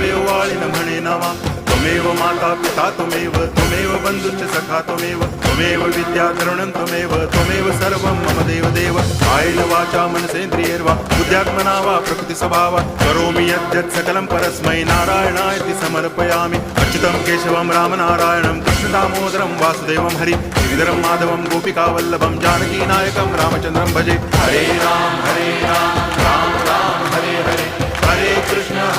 वेवाळिन म्हणे नावा त्वमेव माता पिता त्वमेव बंधुश्च सखा त्वमेव विद्या द्रविणं त्वमेव सर्वं मम देव कायेन वाचा मनसेन्द्रियैर्वा बुद्ध्यात्मना वा प्रकृति स्वभावात् करोमि यद्यत् सकलं परस्मै नारायणायति समर्पयामि अच्युतं केशवं रामनारायणं कृष्णदामोदरं वासुदेवं हरि गिरिधरं माधवं गोपिकावल्लभं जानकीनायकं रामचन्द्रं भजे हरे राम राम राम हरे हरे हरे कृष्ण